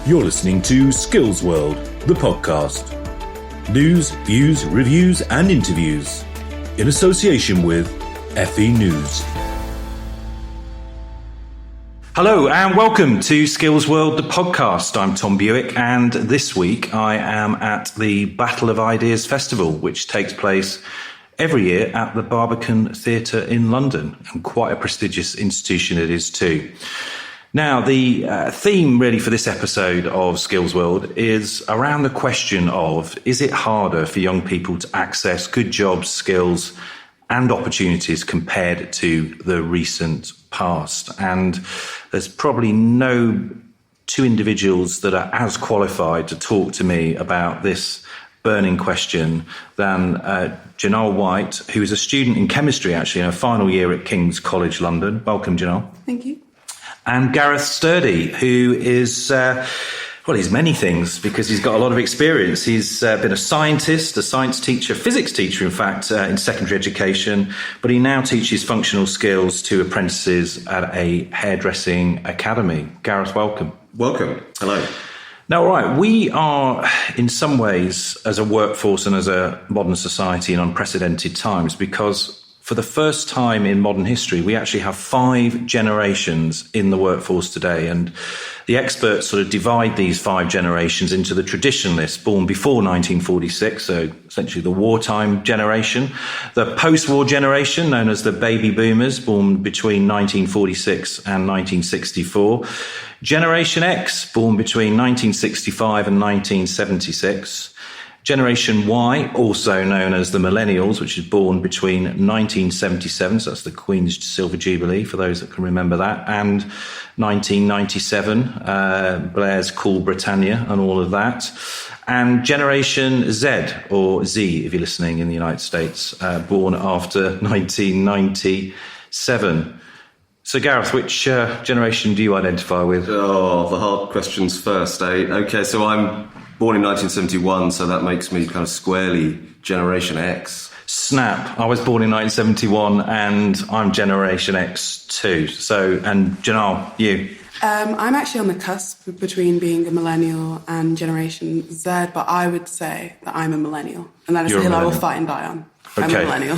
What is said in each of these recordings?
You're listening to Skills World, the podcast. News, views, reviews and interviews in association with FE News. Hello and welcome to Skills World, the podcast. I'm Tom Bewick, and this week I am at the Battle of Ideas Festival, which takes place every year at the Barbican Theatre in London, and quite a prestigious institution it is too. Now, the theme really for this episode of Skills World is around the question of, is it harder for young people to access good jobs, skills and opportunities compared to the recent past? And there's probably no two individuals that are as qualified to talk to me about this burning question than Jhanelle White, who is a student in chemistry, actually, in her final year at King's College London. Welcome, Jhanelle. Thank you. And Gareth Sturdy, who is, he's many things because he's got a lot of experience. He's been a scientist, a science teacher, physics teacher, in fact, in secondary education, but he now teaches functional skills to apprentices at a hairdressing academy. Gareth, welcome. Welcome. Hello. Now, all right, we are in some ways, as a workforce and as a modern society, in unprecedented times because for the first time in modern history, we actually have 5 generations in the workforce today. And the experts sort of divide these 5 generations into the traditionalists born before 1946, so essentially the wartime generation, the post-war generation known as the baby boomers born between 1946 and 1964, Generation X born between 1965 and 1976, Generation Y, also known as the Millennials, which is born between 1977, so that's the Queen's Silver Jubilee, for those that can remember that, and 1997, Blair's Cool Britannia and all of that, and Generation Z, or Z if you're listening in the United States, born after 1997. So, Gareth, which generation do you identify with? Oh, the hard questions first, eh? Okay, so I'm born in 1971, so that makes me kind of squarely Generation X. Snap. I was born in 1971 and I'm Generation X too. So, and Jhanelle, you? I'm actually on the cusp between being a millennial and Generation Z, but I would say that I'm a millennial, and that is the hill I will fight and die on. I'm a millennial.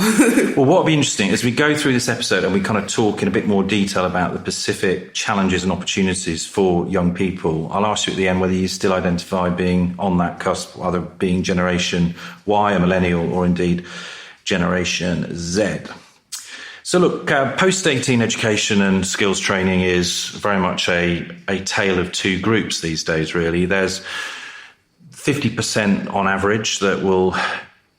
Well, what would be interesting is we go through this episode and we kind of talk in a bit more detail about the specific challenges and opportunities for young people. I'll ask you at the end whether you still identify being on that cusp, either being Generation Y, a millennial, or indeed Generation Z. So look, post-18 education and skills training is very much a tale of two groups these days, really. There's 50% on average that will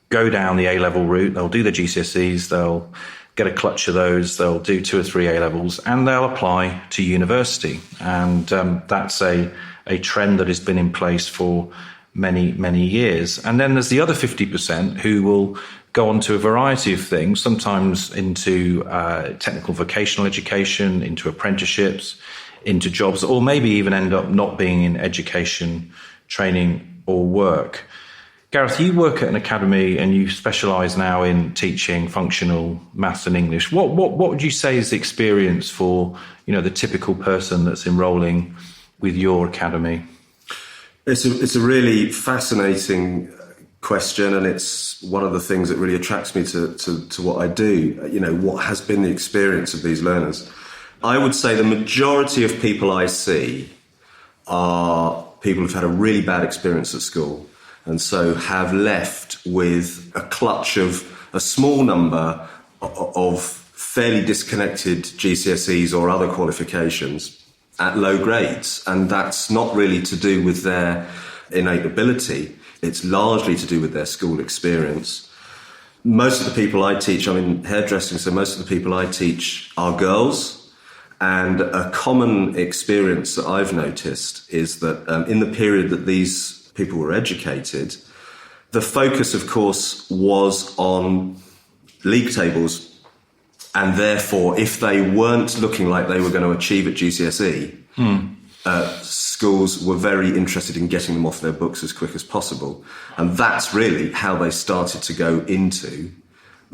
go down the A-level route. They'll do the GCSEs, they'll get a clutch of those, they'll do 2 or 3 A-levels, and they'll apply to university. And that's a trend that has been in place for many, many years. And then there's the other 50% who will go on to a variety of things, sometimes into technical vocational education, into apprenticeships, into jobs, or maybe even end up not being in education, training or work. Gareth, you work at an academy and you specialise now in teaching functional maths and English. What would you say is the experience for, the typical person that's enrolling with your academy? It's a really fascinating question, and it's one of the things that really attracts me to what I do. What has been the experience of these learners? I would say the majority of people I see are people who've had a really bad experience at school, and so have left with a clutch of a small number of fairly disconnected GCSEs or other qualifications at low grades. And that's not really to do with their innate ability. It's largely to do with their school experience. Most of the people I teach, I'm in hairdressing, so most of the people I teach are girls. And a common experience that I've noticed is that in the period that these people were educated, the focus, of course, was on league tables. And therefore, if they weren't looking like they were going to achieve at GCSE, schools were very interested in getting them off their books as quick as possible. And that's really how they started to go into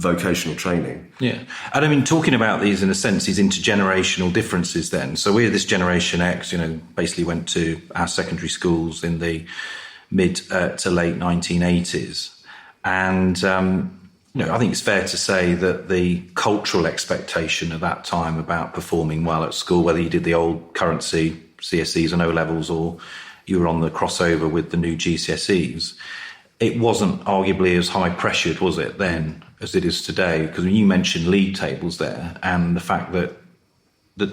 vocational training. Yeah. And I mean, talking about these, in a sense, these intergenerational differences then. So we're this Generation X, basically went to our secondary schools in the mid to late 1980s. And, I think it's fair to say that the cultural expectation at that time about performing well at school, whether you did the old currency, CSEs and O-levels, or you were on the crossover with the new GCSEs, it wasn't arguably as high pressured, was it, then, as it is today? Because when you mentioned league tables there, and the fact that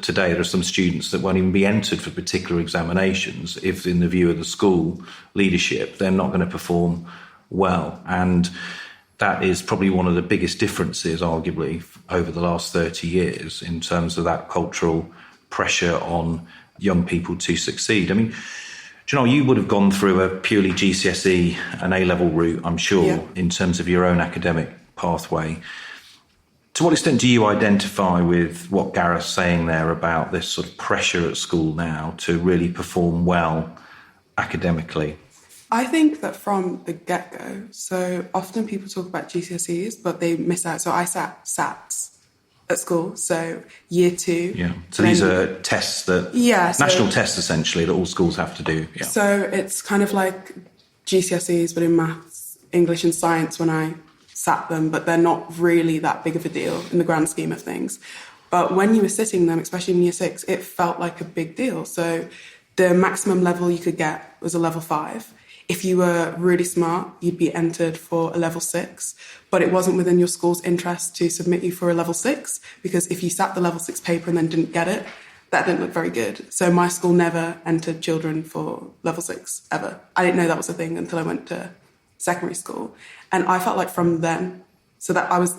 today there are some students that won't even be entered for particular examinations if, in the view of the school leadership, they're not going to perform well. And that is probably one of the biggest differences, arguably, over the last 30 years in terms of that cultural pressure on young people to succeed. I mean, Jhanelle, you would have gone through a purely GCSE and A-level route, I'm sure, in terms of your own academic pathway. To what extent do you identify with what Gareth's saying there about this sort of pressure at school now to really perform well academically? I think that from the get-go, so often people talk about GCSEs, but they miss out. So I sat SATs at school, so year 2. Yeah. So these are tests that, national tests essentially, that all schools have to do. Yeah. So it's kind of like GCSEs, but in maths, English and science when I sat them, but they're not really that big of a deal in the grand scheme of things. But when you were sitting them, especially in year 6, it felt like a big deal. So the maximum level you could get was a level 5. If you were really smart, you'd be entered for a level 6, but it wasn't within your school's interest to submit you for a level 6, because if you sat the level 6 paper and then didn't get it, that didn't look very good. So my school never entered children for level 6, ever. I didn't know that was a thing until I went to secondary school. And I felt like from then, so that I was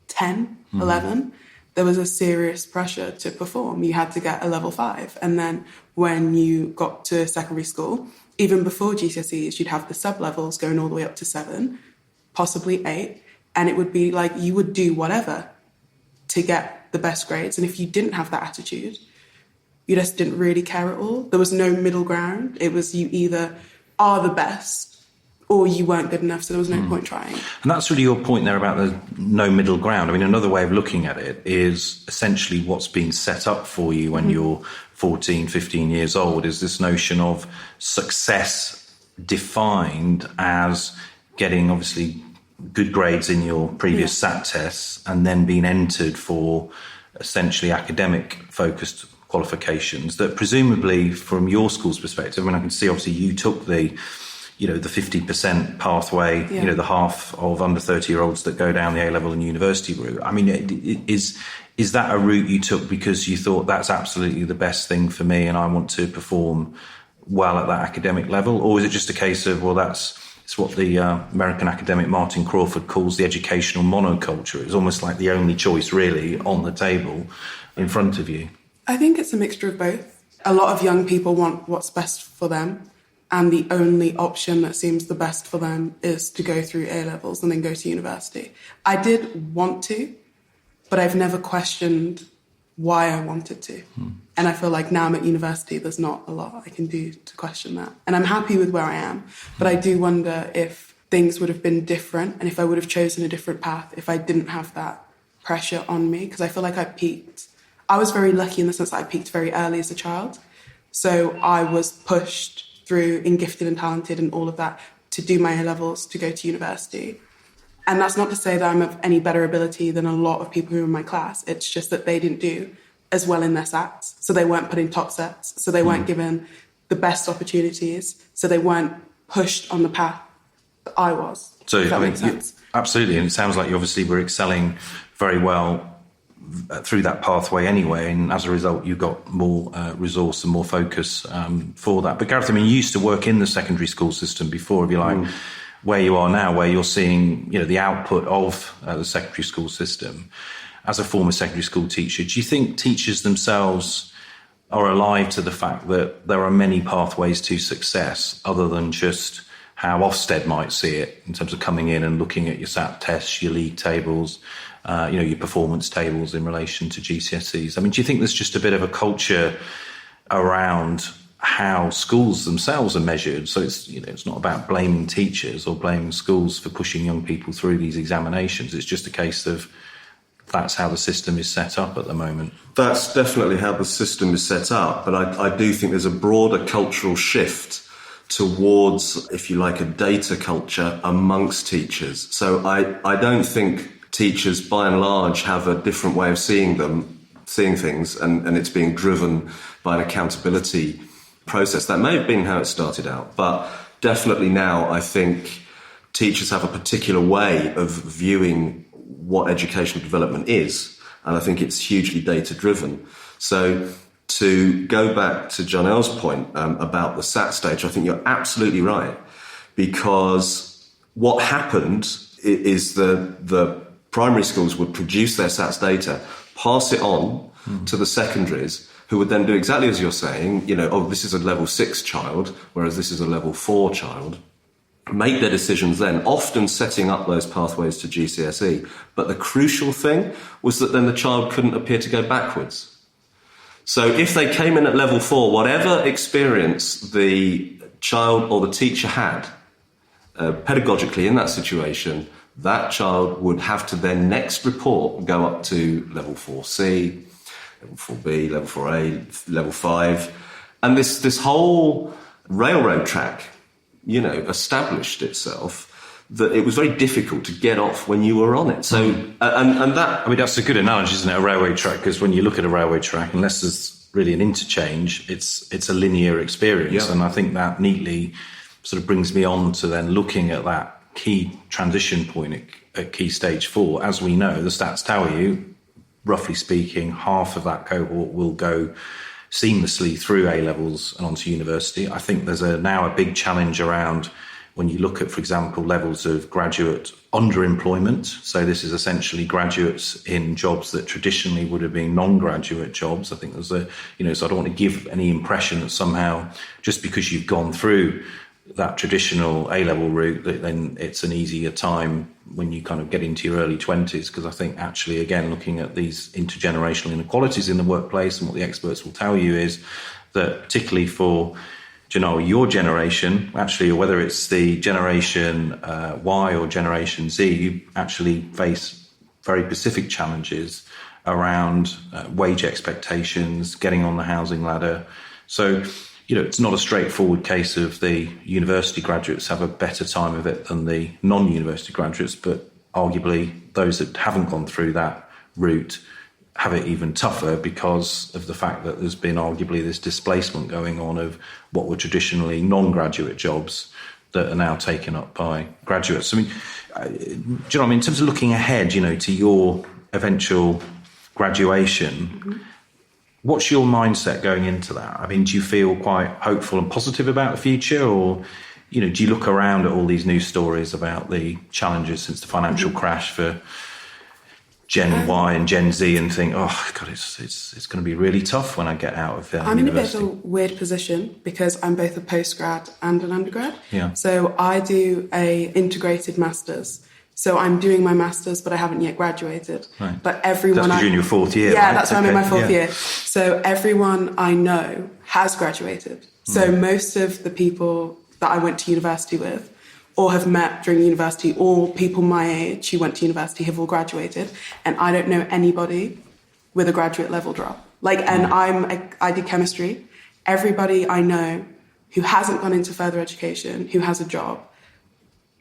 10, 11, there was a serious pressure to perform. You had to get a level 5. And then when you got to secondary school, even before GCSEs, you'd have the sub-levels going all the way up to 7, possibly 8, and it would be like you would do whatever to get the best grades. And if you didn't have that attitude, you just didn't really care at all. There was no middle ground. It was you either are the best or you weren't good enough, so there was no point trying. And that's really your point there about the no middle ground. I mean, another way of looking at it is essentially what's being set up for you when you're 14, 15 years old, is this notion of success defined as getting, obviously, good grades in your previous SAT tests and then being entered for essentially academic-focused qualifications that presumably, from your school's perspective, I mean, I can see, obviously, you took the 50% pathway, the half of under 30-year-olds that go down the A-level and university route. I mean, is that a route you took because you thought that's absolutely the best thing for me and I want to perform well at that academic level? Or is it just a case of, well, it's what the American academic Martin Crawford calls the educational monoculture? It's almost like the only choice really on the table in front of you. I think it's a mixture of both. A lot of young people want what's best for them, and the only option that seems the best for them is to go through A-levels and then go to university. I did want to, but I've never questioned why I wanted to. And I feel like now I'm at university, there's not a lot I can do to question that. And I'm happy with where I am, but I do wonder if things would have been different and if I would have chosen a different path if I didn't have that pressure on me, because I feel like I peaked. I was very lucky in the sense that I peaked very early as a child. So I was pushed through in gifted and talented and all of that to do my A-levels, to go to university. And that's not to say that I'm of any better ability than a lot of people who are in my class. It's just that they didn't do as well in their SATs. So they weren't put in top sets. So they weren't given the best opportunities. So they weren't pushed on the path that I was. So, if that makes sense. Absolutely. And it sounds like you obviously were excelling very well through that pathway anyway, and as a result you got more resource and more focus for that. But Gareth, I mean, you used to work in the secondary school system before, if you like, where you are now, where you're seeing the output of the secondary school system. As a former secondary school teacher, do you think teachers themselves are alive to the fact that there are many pathways to success other than just how Ofsted might see it in terms of coming in and looking at your SAT tests, your league tables, your performance tables in relation to GCSEs? I mean, do you think there's just a bit of a culture around how schools themselves are measured. So it's not about blaming teachers or blaming schools for pushing young people through these examinations. It's just a case of that's how the system is set up at the moment. That's definitely how the system is set up, but I do think there's a broader cultural shift towards, if you like, a data culture amongst teachers. So I don't think teachers, by and large, have a different way of seeing things, and it's being driven by an accountability process. That may have been how it started out, but definitely now I think teachers have a particular way of viewing what educational development is, and I think it's hugely data driven. So to go back to Jhanelle's point about the SAT stage, I think you're absolutely right, because what happened is the primary schools would produce their SATs data, pass it on to the secondaries, who would then do exactly as you're saying, this is a level 6 child, whereas this is a level 4 child. Make their decisions then, often setting up those pathways to GCSE. But the crucial thing was that then the child couldn't appear to go backwards. So if they came in at level 4, whatever experience the child or the teacher had pedagogically in that situation, that child would have to then next report go up to level 4C, level 4B, level 4A, level 5. And this whole railroad track, established itself, that it was very difficult to get off when you were on it. So, and that... I mean, that's a good analogy, isn't it, a railway track? Because when you look at a railway track, unless there's really an interchange, it's a linear experience. Yeah. And I think that neatly sort of brings me on to then looking at that key transition point at key stage 4. As we know, the stats tell you, roughly speaking, half of that cohort will go seamlessly through A-levels and onto university. I think there's now a big challenge around when you look at, for example, levels of graduate underemployment. So this is essentially graduates in jobs that traditionally would have been non-graduate jobs. I think there's so I don't want to give any impression that somehow just because you've gone through that traditional A-level route, that then it's an easier time when you kind of get into your early 20s, because I think actually, again, looking at these intergenerational inequalities in the workplace, and what the experts will tell you is that particularly for, your generation, actually, or whether it's the generation Y or generation Z, you actually face very specific challenges around wage expectations, getting on the housing ladder. So, it's not a straightforward case of the university graduates have a better time of it than the non-university graduates, but arguably those that haven't gone through that route have it even tougher because of the fact that there's been arguably this displacement going on of what were traditionally non-graduate jobs that are now taken up by graduates. I mean, in terms of looking ahead, to your eventual graduation, what's your mindset going into that? I mean, do you feel quite hopeful and positive about the future, or, do you look around at all these news stories about the challenges since the financial crash for Gen Y and Gen Z and think, oh God, it's going to be really tough when I get out of I'm university? in a bit of a weird position because I'm both a postgrad and an undergrad. Yeah. So I do a integrated master's. So I'm doing my master's, but I haven't yet graduated. Right. But everyone... That's because you're in your fourth year, Yeah, right? that's why I'm in my fourth yeah. year. So everyone I know has graduated. So most of the people that I went to university with or have met during university, or people my age who went to university have all graduated. And I don't know anybody with a graduate level drop. And I did chemistry. Everybody I know who hasn't gone into further education, who has a job,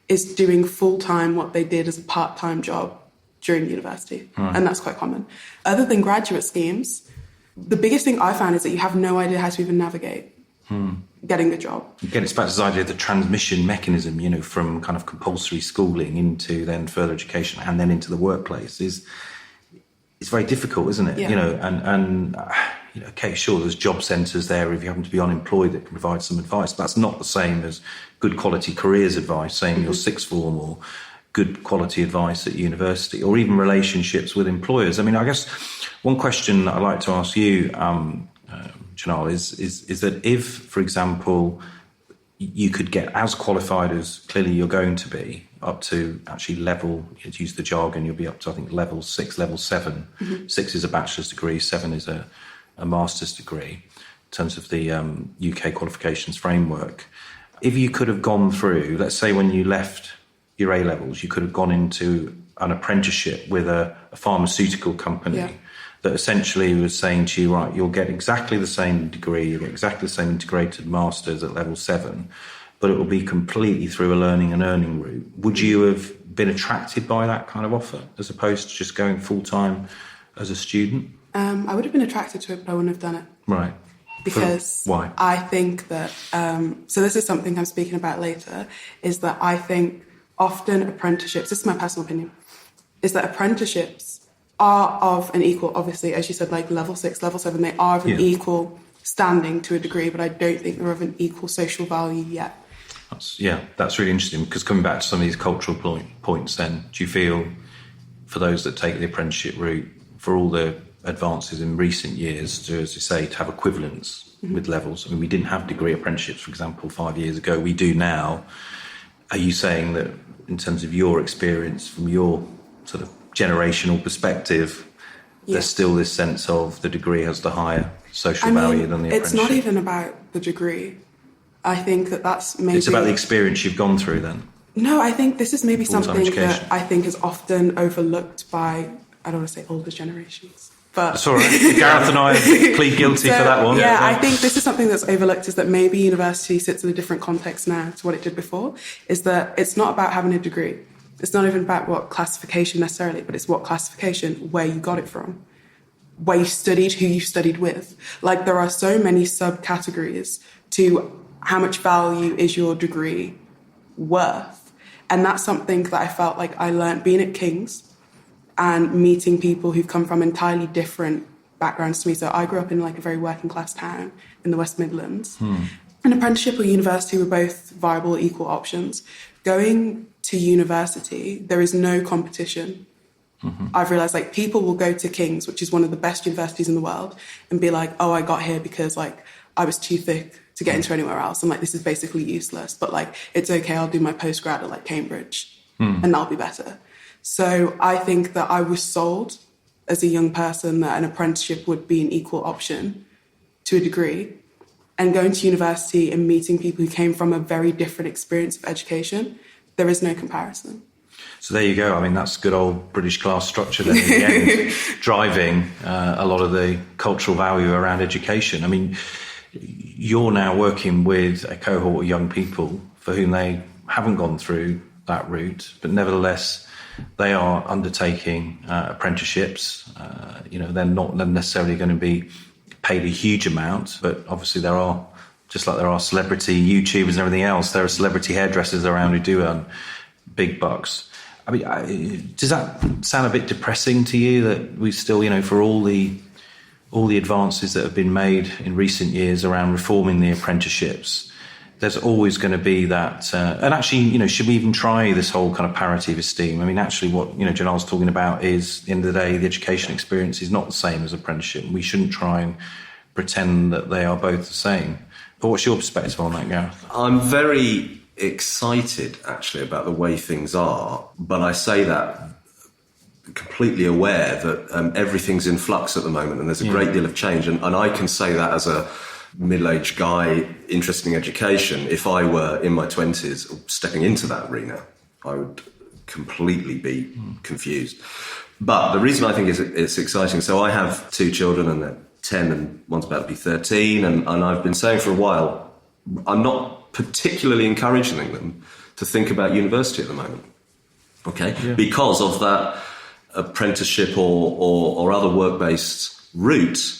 is doing full-time what they did as a part-time job during university. Right. And that's quite common. Other than graduate schemes, the biggest thing I found is that you have no idea how to even navigate getting the job. Again, it's back to this idea of the transmission mechanism, from kind of compulsory schooling into then further education and then into the workplace it's very difficult, isn't it? Yeah. Okay, sure, there's job centres there if you happen to be unemployed that can provide some advice. But that's not the same as good quality careers advice, saying your sixth form, or good quality advice at university, or even relationships with employers. I mean, I guess one question that I'd like to ask you, Jhanelle, is that if, for example, you could get as qualified as clearly you're going to be, up to actually level, to use the jargon, you'll be up to, I think, level 6, level 7. 6 is a bachelor's degree, 7 is a master's degree. terms of the UK qualifications framework. If you could have gone through, let's say when you left your A-levels, you could have gone into an apprenticeship with a pharmaceutical company that essentially was saying to you, right, you'll get exactly the same degree, you'll get exactly the same integrated masters at level 7, but it will be completely through a learning and earning route. Would you have been attracted by that kind of offer as opposed to just going full-time as a student? I would have been attracted to it, but I wouldn't have done it. Right. Because why? I think that, so this is something I'm speaking about later, is that I think often apprenticeships, this is my personal opinion, is that apprenticeships are of an equal, obviously, as you said, like level 6, level 7, they are of an equal standing to a degree, but I don't think they're of an equal social value yet. That's really interesting, because coming back to some of these cultural points then, do you feel for those that take the apprenticeship route, for all the advances in recent years to, as you say, to have equivalence with levels? I mean, we didn't have degree apprenticeships, for example, 5 years ago. We do now. Are you saying that in terms of your experience, from your sort of generational perspective, there's still this sense of the degree has the higher social value than the apprenticeship? It's not even about the degree. I think that's maybe... It's about the experience you've gone through then? No, I think this is maybe Full-time something education. that I think is often overlooked by, I don't want to say older generations, but... That's all right. Gareth and I plead guilty for that one. Yeah, I think this is something that's overlooked, is that maybe university sits in a different context now to what it did before, is that it's not about having a degree. It's not even about what classification necessarily, but it's what classification, where you got it from, where you studied, who you studied with. Like, there are so many subcategories to how much value is your degree worth. And that's something that I felt like I learned being at King's and meeting people who've come from entirely different backgrounds to me. So I grew up in like a very working class town in the West Midlands. An apprenticeship or university were both viable, equal options. Going to university, there is no competition. I've realised, like, people will go to King's, which is one of the best universities in the world, and be like, oh, I got here because, like, I was too thick to get into anywhere else. And, like, this is basically useless. But, like, it's okay, I'll do my postgrad at, like, Cambridge, and that'll be better. So I think that I was sold as a young person that an apprenticeship would be an equal option to a degree. And going to university and meeting people who came from a very different experience of education, there is no comparison. So there you go. I mean, that's good old British class structure then in the end, driving a lot of the cultural value around education. I mean, you're now working with a cohort of young people for whom they haven't gone through that route, but nevertheless, they are undertaking apprenticeships. They're not necessarily going to be paid a huge amount, but obviously there are, just like there are celebrity YouTubers and everything else, there are celebrity hairdressers around who do earn big bucks. I mean, does that sound a bit depressing to you that we still, for all the advances that have been made in recent years around reforming the apprenticeships, there's always going to be that, and actually, should we even try this whole kind of parity of esteem? I mean, actually what, Jhanelle's talking about is, at the end of the day, the education experience is not the same as apprenticeship. We shouldn't try and pretend that they are both the same. But what's your perspective on that, Gareth? I'm very excited, actually, about the way things are, but I say that completely aware that everything's in flux at the moment and there's a great deal of change. And I can say that as a middle-aged guy interested in education. If I were in my 20s stepping into that arena, I would completely be confused. But the reason I think it's exciting, so I have 2 children and they're 10 and one's about to be 13, and I've been saying for a while, I'm not particularly encouraging them to think about university at the moment, because of that apprenticeship or other work-based route.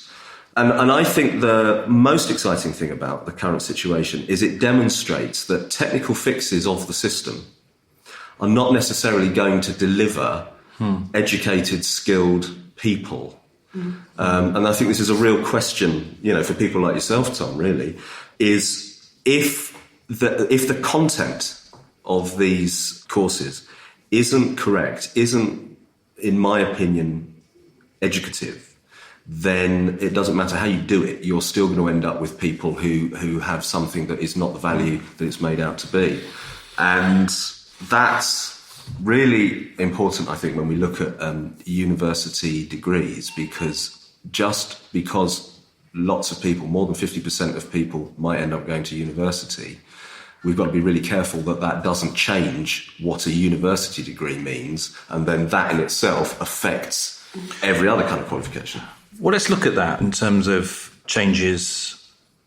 And I think the most exciting thing about the current situation is it demonstrates that technical fixes of the system are not necessarily going to deliver educated, skilled people. And I think this is a real question, for people like yourself, Tom, really, is if the content of these courses isn't correct, isn't, in my opinion, educative, then it doesn't matter how you do it, you're still going to end up with people who have something that is not the value that it's made out to be. And that's really important, I think, when we look at university degrees, because just because lots of people, more than 50% of people might end up going to university. We've got to be really careful that that doesn't change what a university degree means, and then that in itself affects every other kind of qualification. Well, let's look at that in terms of changes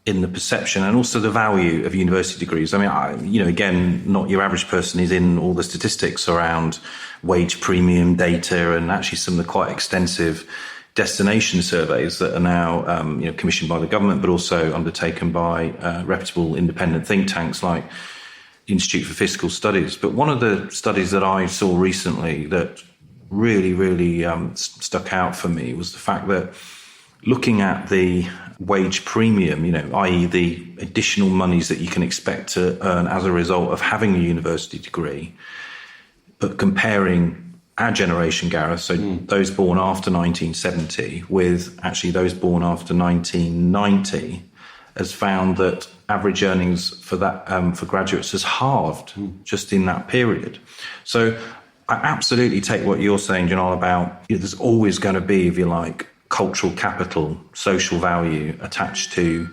in the perception and also the value of university degrees. I mean, again, not your average person is in all the statistics around wage premium data and actually some of the quite extensive destination surveys that are now commissioned by the government, but also undertaken by reputable independent think tanks like the Institute for Fiscal Studies. But one of the studies that I saw recently that really stuck out for me was the fact that looking at the wage premium, i.e. the additional monies that you can expect to earn as a result of having a university degree, but comparing our generation, Gareth, so those born after 1970 with actually those born after 1990, has found that average earnings for that for graduates has halved just in that period. So I absolutely take what you're saying, Jhanelle, about there's always going to be, if you like, cultural capital, social value attached to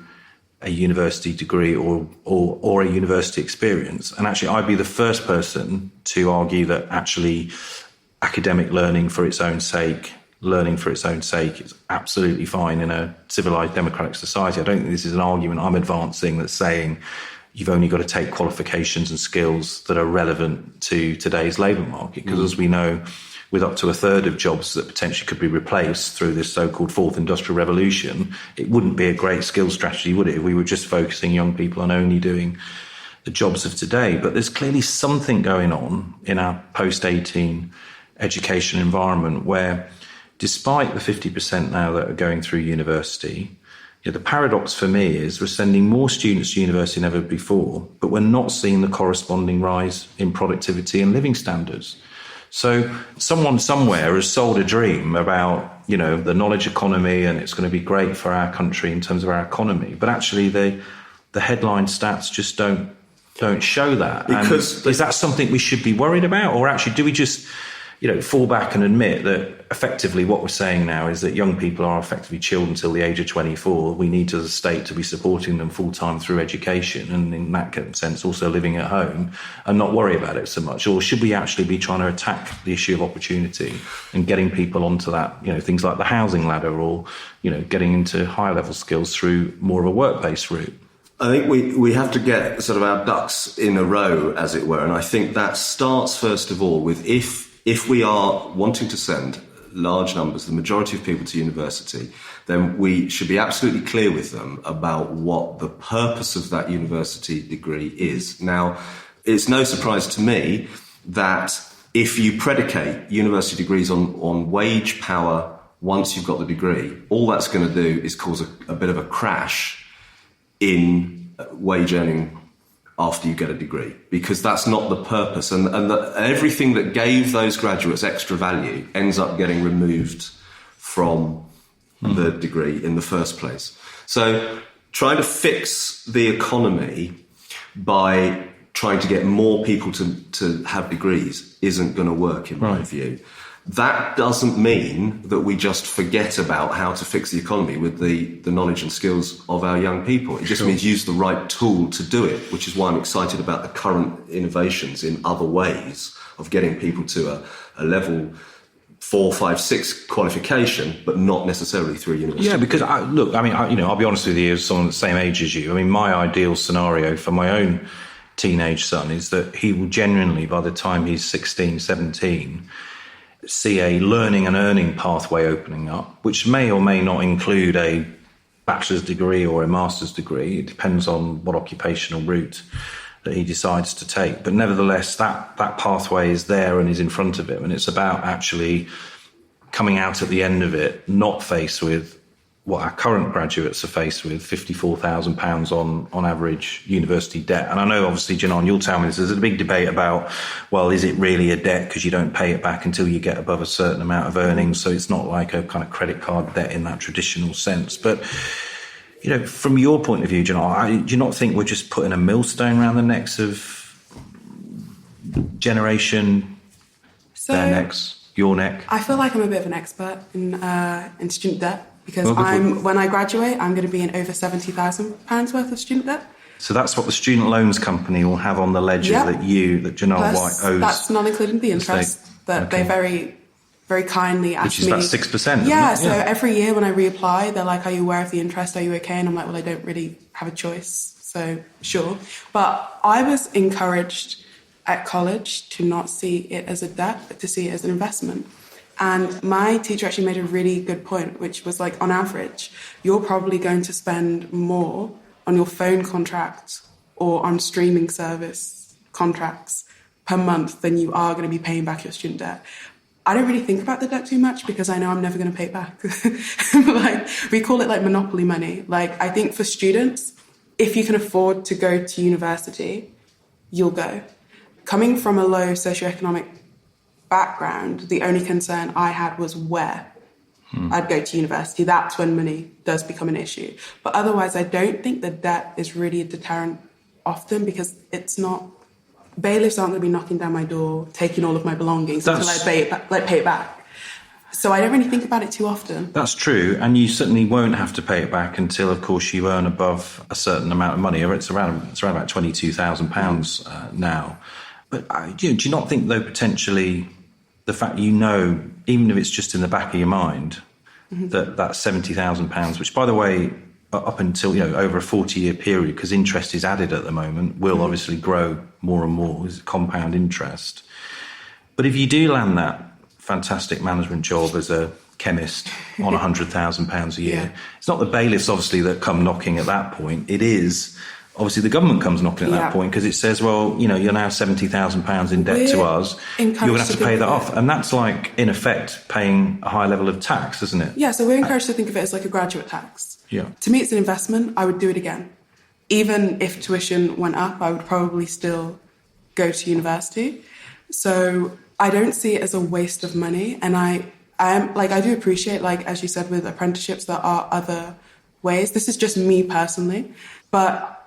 a university degree or a university experience. And actually, I'd be the first person to argue that actually academic learning for its own sake is absolutely fine in a civilized democratic society. I don't think this is an argument I'm advancing that's saying you've only got to take qualifications and skills that are relevant to today's labour market. Because as we know, with up to a third of jobs that potentially could be replaced through this so-called fourth industrial revolution, it wouldn't be a great skills strategy, would it, if we were just focusing young people on only doing the jobs of today. But there's clearly something going on in our post-18 education environment where, despite the 50% now that are going through university, the paradox for me is we're sending more students to university than ever before, but we're not seeing the corresponding rise in productivity and living standards. So someone somewhere has sold a dream about, the knowledge economy, and it's going to be great for our country in terms of our economy. But actually the headline stats just don't show that. Because is that something we should be worried about? Or actually, do we just fall back and admit that effectively what we're saying now is that young people are effectively chilled until the age of 24. We need as a state to be supporting them full time through education, and in that sense also living at home, and not worry about it so much? Or should we actually be trying to attack the issue of opportunity and getting people onto that, things like the housing ladder, or, getting into higher level skills through more of a work-based route? I think we have to get sort of our ducks in a row, as it were. And I think that starts, first of all, with if we are wanting to send large numbers, the majority of people to university, then we should be absolutely clear with them about what the purpose of that university degree is. Now, it's no surprise to me that if you predicate university degrees on wage power once you've got the degree, all that's going to do is cause a bit of a crash in wage earning after you get a degree, because that's not the purpose. And everything that gave those graduates extra value ends up getting removed from the degree in the first place. So trying to fix the economy by trying to get more people to have degrees isn't going to work, in my view. That doesn't mean that we just forget about how to fix the economy with the knowledge and skills of our young people. It just means use the right tool to do it, which is why I'm excited about the current innovations in other ways of getting people to a level 4, 5, 6 qualification, but not necessarily through a university. Yeah, because I'll be honest with you, as someone the same age as you. I mean, my ideal scenario for my own teenage son is that he will genuinely, by the time he's 16, 17, see a learning and earning pathway opening up, which may or may not include a bachelor's degree or a master's degree. It depends on what occupational route that he decides to take. But nevertheless, that pathway is there and is in front of him. And it's about actually coming out at the end of it, not faced with what our current graduates are faced with, £54,000 on average university debt. And I know, obviously, Jhanelle, you'll tell me this, there's a big debate about, well, is it really a debt because you don't pay it back until you get above a certain amount of earnings, so it's not like a kind of credit card debt in that traditional sense. But, from your point of view, Jhanelle, do you not think we're just putting a millstone around the necks of generation, their necks, your neck? I feel like I'm a bit of an expert in student debt. because when I graduate, I'm going to be in over £70,000 worth of student debt. So that's what the student loans company will have on the ledger that Jhanelle White owes. That's not including the interest they very, very kindly asked me. Which is about 6%. Yeah, so every year when I reapply, they're like, are you aware of the interest? Are you okay? And I'm like, well, I don't really have a choice. So sure. But I was encouraged at college to not see it as a debt, but to see it as an investment. And my teacher actually made a really good point, which was like, on average, you're probably going to spend more on your phone contract or on streaming service contracts per month than you are going to be paying back your student debt. I don't really think about the debt too much because I know I'm never going to pay it back. Like, we call it like monopoly money. Like, I think for students, if you can afford to go to university, you'll go. Coming from a low socioeconomic background, the only concern I had was where I'd go to university. That's when money does become an issue. But otherwise, I don't think the debt is really a deterrent often, because it's not. Bailiffs aren't going to be knocking down my door, taking all of my belongings until I pay it back. So I don't really think about it too often. That's true, and you certainly won't have to pay it back until, of course, you earn above a certain amount of money. It's around about £22,000 now. But do you not think, though, potentially the fact even if it's just in the back of your mind, that £70,000, which, by the way, up until over a 40-year period, because interest is added at the moment, will obviously grow more and more as compound interest. But if you do land that fantastic management job as a chemist on £100,000 a year, it's not the bailiffs obviously that come knocking at that point. It is obviously the government comes knocking at that point, because it says, well, you're now £70,000 in debt to us. You're going to have to pay that off. And that's like, in effect, paying a high level of tax, isn't it? Yeah, so we're encouraged to think of it as like a graduate tax. Yeah. To me, it's an investment. I would do it again. Even if tuition went up, I would probably still go to university. So I don't see it as a waste of money. And I do appreciate, like, as you said, with apprenticeships, there are other ways. This is just me personally. But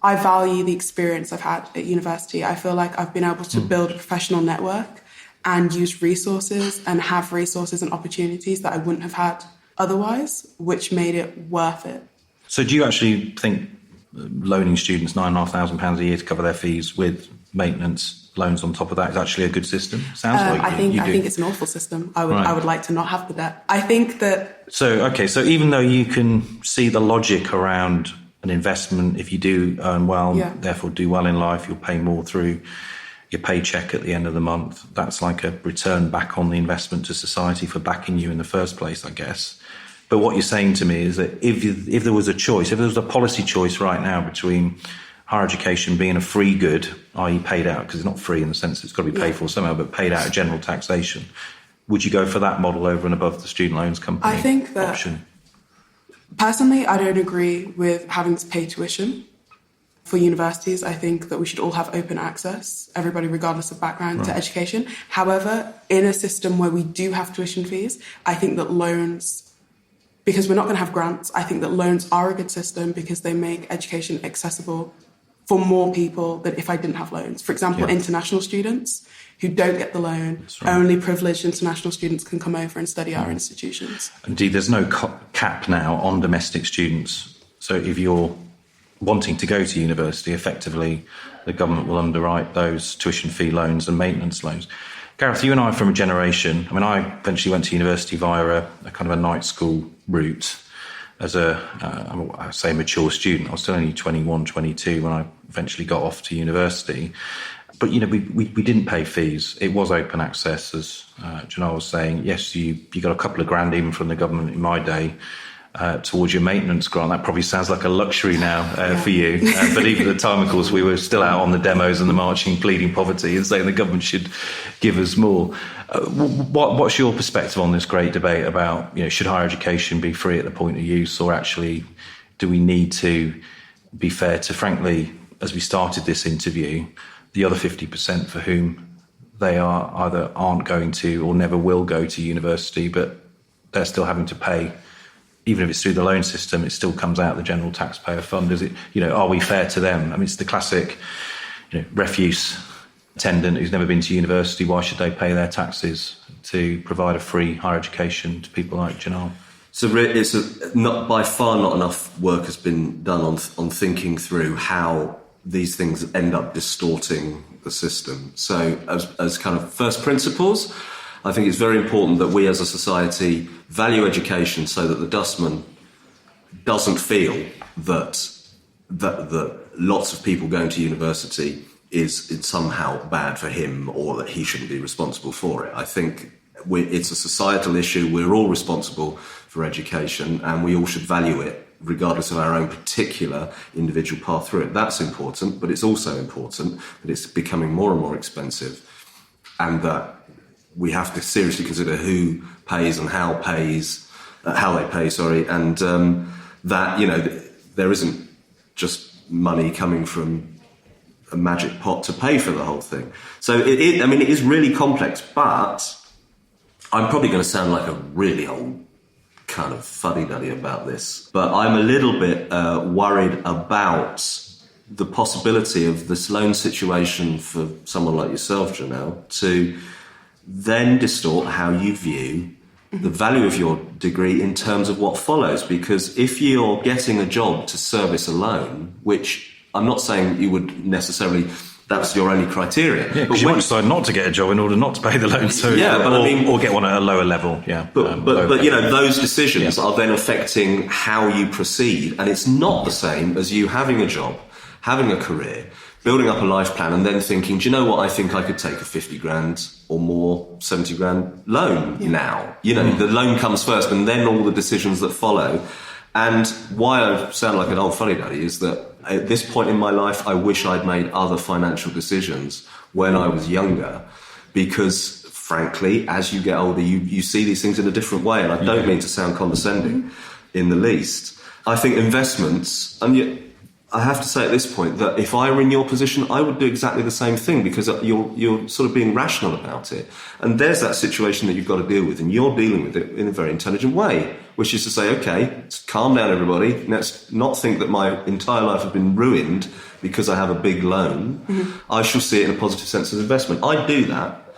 I value the experience I've had at university. I feel like I've been able to build a professional network and use resources and have resources and opportunities that I wouldn't have had otherwise, which made it worth it. So do you actually think loaning students £9,500 a year to cover their fees with maintenance loans on top of that is actually a good system? Sounds like I think it's an awful system. I would like to not have the debt. I think that... So even though you can see the logic around an investment, if you do earn well, therefore do well in life, you'll pay more through your paycheck at the end of the month. That's like a return back on the investment to society for backing you in the first place, I guess. But what you're saying to me is that if there was a choice, if there was a policy choice right now between higher education being a free good, i.e. paid out, because it's not free in the sense it's got to be paid for somehow, but paid out of general taxation, would you go for that model over and above the student loans company I think that option? Personally, I don't agree with having to pay tuition for universities. I think that we should all have open access, everybody regardless of background, to education. However, in a system where we do have tuition fees, I think that loans, because we're not going to have grants, I think that loans are a good system because they make education accessible for more people than if I didn't have loans. For example, international students who don't get the loan, only privileged international students can come over and study our institutions. Indeed, there's no cap now on domestic students. So if you're wanting to go to university, effectively, the government will underwrite those tuition fee loans and maintenance loans. Gareth, you and I are from a generation. I mean, I eventually went to university via a kind of a night school route as I say mature student. I was still only 21, 22 when I eventually got off to university. But, we didn't pay fees. It was open access, as Jhanelle was saying. Yes, you got a couple of grand even from the government in my day towards your maintenance grant. That probably sounds like a luxury now for you. But even at the time, of course, we were still out on the demos and the marching, pleading poverty and saying the government should give us more. What's your perspective on this great debate about, should higher education be free at the point of use, or actually do we need to be fair to, frankly, as we started this interview, the other 50% for whom they are either aren't going to or never will go to university, but they're still having to pay, even if it's through the loan system, it still comes out of the general taxpayer fund. Is it, are we fair to them? I mean, it's the classic, refuse attendant who's never been to university. Why should they pay their taxes to provide a free higher education to people like Jhanelle? not by far not enough work has been done on thinking through how these things end up distorting the system. So as kind of first principles, I think it's very important that we as a society value education so that the dustman doesn't feel that lots of people going to university is somehow bad for him or that he shouldn't be responsible for it. I think it's a societal issue. We're all responsible for education and we all should value it regardless of our own particular individual path through it. That's important, but it's also important that it's becoming more and more expensive and that we have to seriously consider who pays and how they pay, and that, there isn't just money coming from a magic pot to pay for the whole thing. So it is really complex, but I'm probably going to sound like a really old kind of fuddy-duddy about this, but I'm a little bit worried about the possibility of this loan situation for someone like yourself, Jhanelle, to then distort how you view the value of your degree in terms of what follows. Because if you're getting a job to service a loan, which I'm not saying you would necessarily, that's your only criteria. Yeah, because you might decide not to get a job in order not to pay the loan. So, or get one at a lower level. Yeah, but those decisions are then affecting how you proceed, and it's not the same as you having a job, having a career, building up a life plan, and then thinking, do you know what? I think I could take a 50 grand or more, 70 grand loan now. The loan comes first, and then all the decisions that follow. And why I sound like an old fuddy-duddy is that at this point in my life, I wish I'd made other financial decisions when I was younger, because frankly, as you get older, you see these things in a different way. And I don't mean to sound condescending in the least. I think investments, and yet I have to say at this point that if I were in your position, I would do exactly the same thing, because you're sort of being rational about it. And there's that situation that you've got to deal with, and you're dealing with it in a very intelligent way, which is to say, okay, calm down, everybody. Let's not think that my entire life has been ruined because I have a big loan. Mm-hmm. I shall see it in a positive sense as investment. I do that,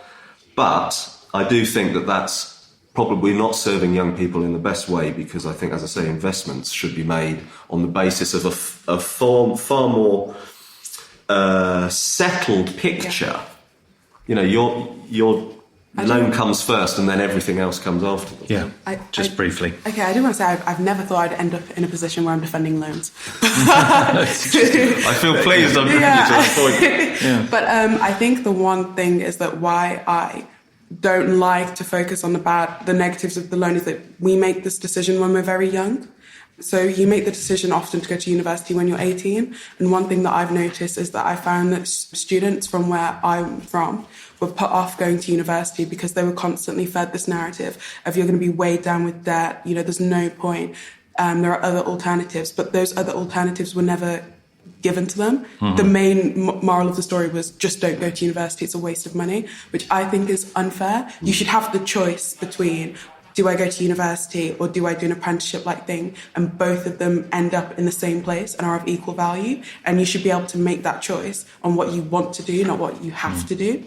but I do think that that's probably not serving young people in the best way, because I think, as I say, investments should be made on the basis of a far more settled picture. Your loan comes first and then everything else comes after. Yeah, briefly. Okay, I do want to say I've never thought I'd end up in a position where I'm defending loans. I feel pleased I'm bringing you to that point. Yeah. But I think the one thing is that why I don't like to focus on the negatives of the loan is that we make this decision when we're very young. So you make the decision often to go to university when you're 18. And one thing that I've noticed is that I found that students from where I'm from were put off going to university because they were constantly fed this narrative of you're going to be weighed down with debt. There's no point. There are other alternatives, but those other alternatives were never given to them. Mm-hmm. The main moral of the story was just don't go to university. It's a waste of money, which I think is unfair. You should have the choice between, do I go to university or do I do an apprenticeship-like thing? And both of them end up in the same place and are of equal value. And you should be able to make that choice on what you want to do, not what you have to do.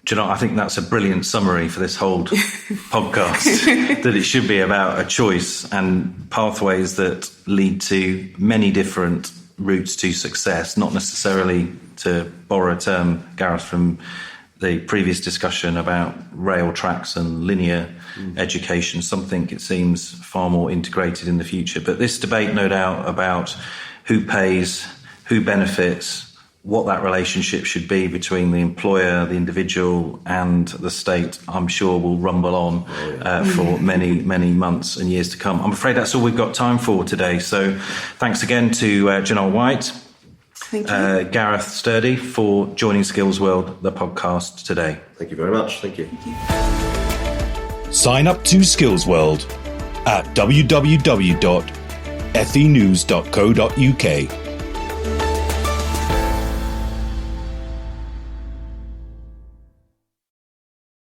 Do you know, I think that's a brilliant summary for this whole podcast, that it should be about a choice and pathways that lead to many different routes to success, not necessarily, to borrow a term, Gareth, from the previous discussion about rail tracks and linear education, something it seems far more integrated in the future. But this debate, no doubt, about who pays, who benefits, what that relationship should be between the employer, the individual and the state, I'm sure will rumble on for many, many months and years to come. I'm afraid that's all we've got time for today. So thanks again to Jhanelle White, Thank you. Gareth Sturdy, for joining Skills World, the podcast today. Thank you very much. Thank you. Sign up to Skills World at www.fenews.co.uk.